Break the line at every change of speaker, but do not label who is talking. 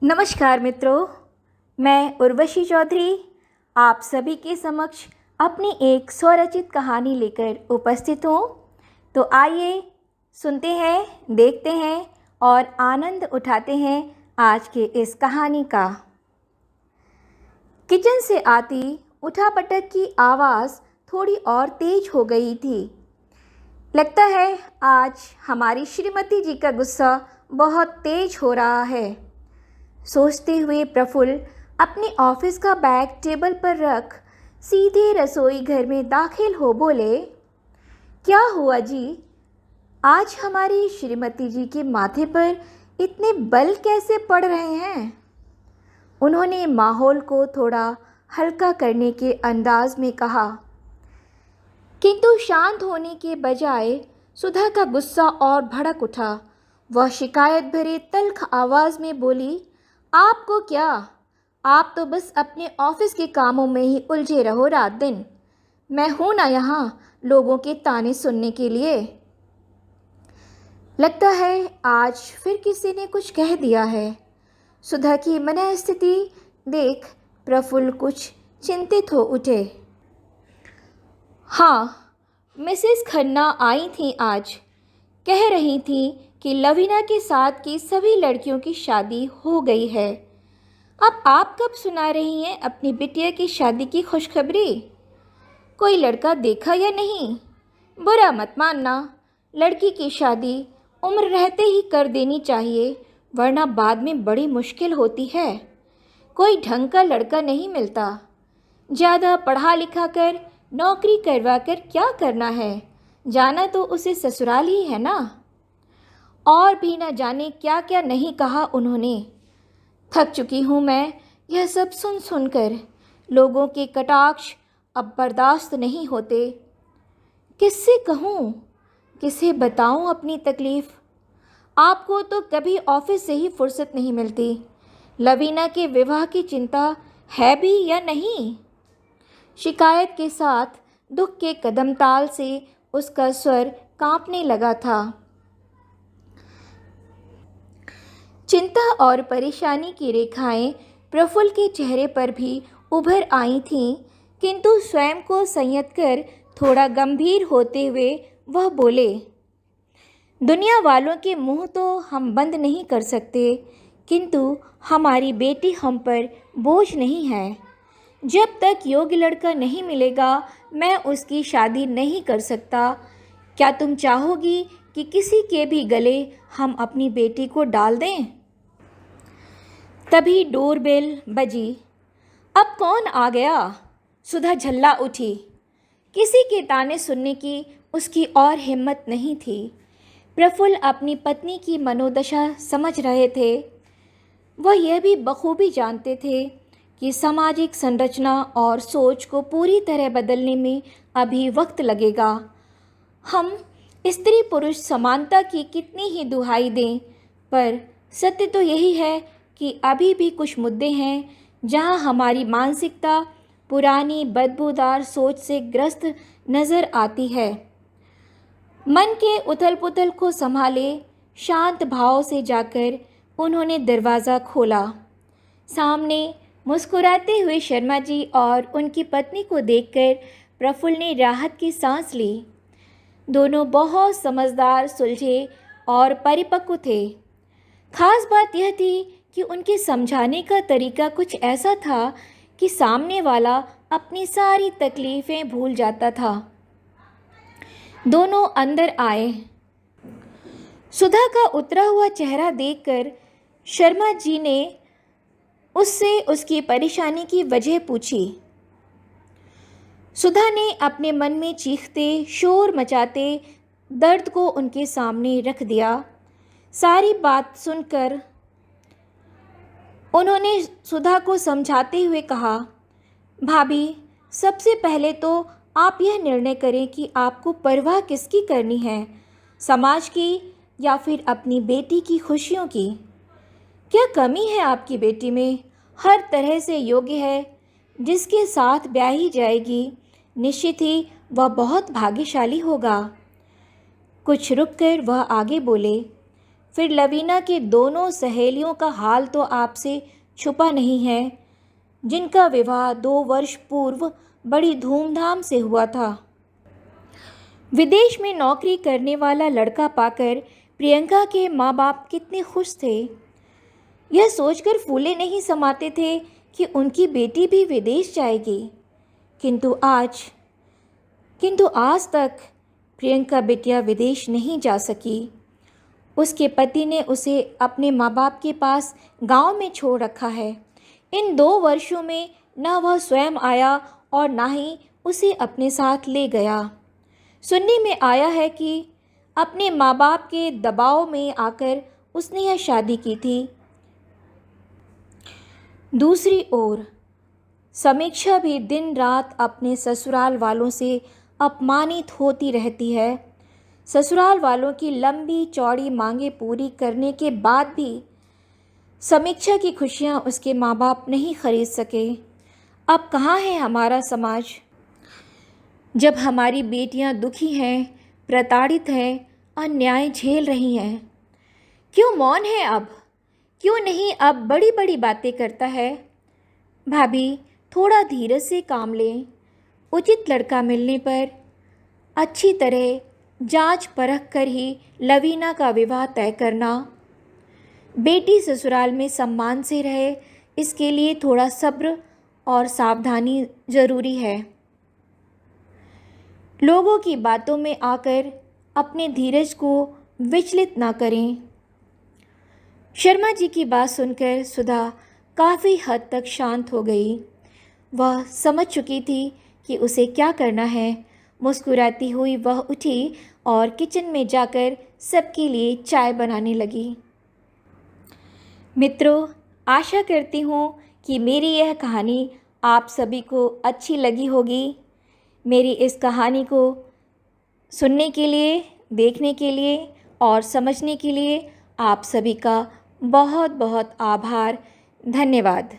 नमस्कार मित्रों, मैं उर्वशी चौधरी आप सभी के समक्ष अपनी एक स्वरचित कहानी लेकर उपस्थित हूँ। तो आइए सुनते हैं, देखते हैं और आनंद उठाते हैं आज के इस कहानी का। किचन से आती उठापटक की आवाज़ थोड़ी और तेज हो गई थी। लगता है आज हमारी श्रीमती जी का गुस्सा बहुत तेज हो रहा है, सोचते हुए प्रफुल्ल अपने ऑफिस का बैग टेबल पर रख सीधे रसोई घर में दाखिल हो बोले, क्या हुआ जी? आज हमारी श्रीमती जी के माथे पर इतने बल कैसे पड़ रहे हैं? उन्होंने माहौल को थोड़ा हल्का करने के अंदाज में कहा, किंतु शांत होने के बजाय सुधा का गुस्सा और भड़क उठा। वह शिकायत भरे तल्ख आवाज़ में बोली, आपको क्या? आप तो बस अपने ऑफिस के कामों में ही उलझे रहो रात दिन। मैं हूं ना यहाँ लोगों के ताने सुनने के लिए। लगता है आज फिर किसी ने कुछ कह दिया है। सुधा की मनःस्थिति देख प्रफुल्ल कुछ चिंतित हो उठे। हाँ, मिसेस खन्ना आई थी आज। कह रही थी कि लवीना के साथ की सभी लड़कियों की शादी हो गई है। अब आप कब सुना रही हैं अपनी बिटिया की शादी की खुशखबरी? कोई लड़का देखा या नहीं? बुरा मत मानना, लड़की की शादी उम्र रहते ही कर देनी चाहिए, वरना बाद में बड़ी मुश्किल होती है। कोई ढंग का लड़का नहीं मिलता। ज़्यादा पढ़ा लिखा कर नौकरी करवा कर क्या करना है? जाना तो उसे ससुराल ही है ना। और भी न जाने क्या क्या नहीं कहा उन्होंने। थक चुकी हूँ मैं यह सब सुन सुनकर। लोगों के कटाक्ष अब बर्दाश्त नहीं होते। किससे कहूँ, किसे बताऊँ अपनी तकलीफ़? आपको तो कभी ऑफिस से ही फुर्सत नहीं मिलती। लवीना के विवाह की चिंता है भी या नहीं? शिकायत के साथ दुख के कदम ताल से उसका स्वर कांपने लगा था। चिंता और परेशानी की रेखाएं प्रफुल्ल के चेहरे पर भी उभर आई थीं, किंतु स्वयं को संयत कर थोड़ा गंभीर होते हुए वह बोले, दुनिया वालों के मुंह तो हम बंद नहीं कर सकते, किंतु हमारी बेटी हम पर बोझ नहीं है। जब तक योग्य लड़का नहीं मिलेगा मैं उसकी शादी नहीं कर सकता। क्या तुम चाहोगी कि किसी के भी गले हम अपनी बेटी को डाल दें? तभी डोरबेल बजी। अब कौन आ गया? सुधा झल्ला उठी। किसी के ताने सुनने की उसकी और हिम्मत नहीं थी। प्रफुल्ल अपनी पत्नी की मनोदशा समझ रहे थे। वह यह भी बखूबी जानते थे कि सामाजिक संरचना और सोच को पूरी तरह बदलने में अभी वक्त लगेगा। हम स्त्री पुरुष समानता की कितनी ही दुहाई दें, पर सत्य तो यही है कि अभी भी कुछ मुद्दे हैं जहां हमारी मानसिकता पुरानी बदबूदार सोच से ग्रस्त नज़र आती है। मन के उथल पुथल को संभाले शांत भाव से जाकर उन्होंने दरवाज़ा खोला। सामने मुस्कुराते हुए शर्मा जी और उनकी पत्नी को देखकर प्रफुल्ल ने राहत की सांस ली। दोनों बहुत समझदार, सुलझे और परिपक्व थे। खास बात यह थी कि उनके समझाने का तरीका कुछ ऐसा था कि सामने वाला अपनी सारी तकलीफ़ें भूल जाता था। दोनों अंदर आए। सुधा का उतरा हुआ चेहरा देखकर शर्मा जी ने उससे उसकी परेशानी की वजह पूछी। सुधा ने अपने मन में चीखते, शोर मचाते दर्द को उनके सामने रख दिया। सारी बात सुनकर उन्होंने सुधा को समझाते हुए कहा, भाभी, सबसे पहले तो आप यह निर्णय करें कि आपको परवाह किसकी करनी है, समाज की या फिर अपनी बेटी की खुशियों की। क्या कमी है आपकी बेटी में? हर तरह से योग्य है। जिसके साथ ब्याही जाएगी निश्चित ही वह बहुत भाग्यशाली होगा। कुछ रुककर वह आगे बोले, फिर लवीना के दोनों सहेलियों का हाल तो आपसे छुपा नहीं है, जिनका विवाह 2 वर्ष पूर्व बड़ी धूमधाम से हुआ था। विदेश में नौकरी करने वाला लड़का पाकर प्रियंका के माँ बाप कितने खुश थे। यह सोचकर फूले नहीं समाते थे कि उनकी बेटी भी विदेश जाएगी। किंतु आज तक प्रियंका बिटिया विदेश नहीं जा सकी। उसके पति ने उसे अपने माँ बाप के पास गांव में छोड़ रखा है। इन 2 वर्षों में न वह स्वयं आया और न ही उसे अपने साथ ले गया। सुनने में आया है कि अपने माँ बाप के दबाव में आकर उसने यह शादी की थी। दूसरी ओर समीक्षा भी दिन रात अपने ससुराल वालों से अपमानित होती रहती है। ससुराल वालों की लंबी चौड़ी मांगें पूरी करने के बाद भी समीक्षा की खुशियां उसके माँ बाप नहीं खरीद सके। अब कहाँ है हमारा समाज, जब हमारी बेटियां दुखी हैं, प्रताड़ित हैं, अन्याय झेल रही हैं? क्यों मौन है अब? क्यों नहीं अब बड़ी बड़ी बातें करता है? भाभी, थोड़ा धीरज से काम लें। उचित लड़का मिलने पर अच्छी तरह जांच परख कर ही लवीना का विवाह तय करना। बेटी ससुराल में सम्मान से रहे, इसके लिए थोड़ा सब्र और सावधानी ज़रूरी है। लोगों की बातों में आकर अपने धीरज को विचलित ना करें। शर्मा जी की बात सुनकर सुधा काफ़ी हद तक शांत हो गई। वह समझ चुकी थी कि उसे क्या करना है। मुस्कुराती हुई वह उठी और किचन में जाकर सबके लिए चाय बनाने लगी। मित्रों, आशा करती हूँ कि मेरी यह कहानी आप सभी को अच्छी लगी होगी। मेरी इस कहानी को सुनने के लिए, देखने के लिए और समझने के लिए आप सभी का बहुत बहुत आभार। धन्यवाद।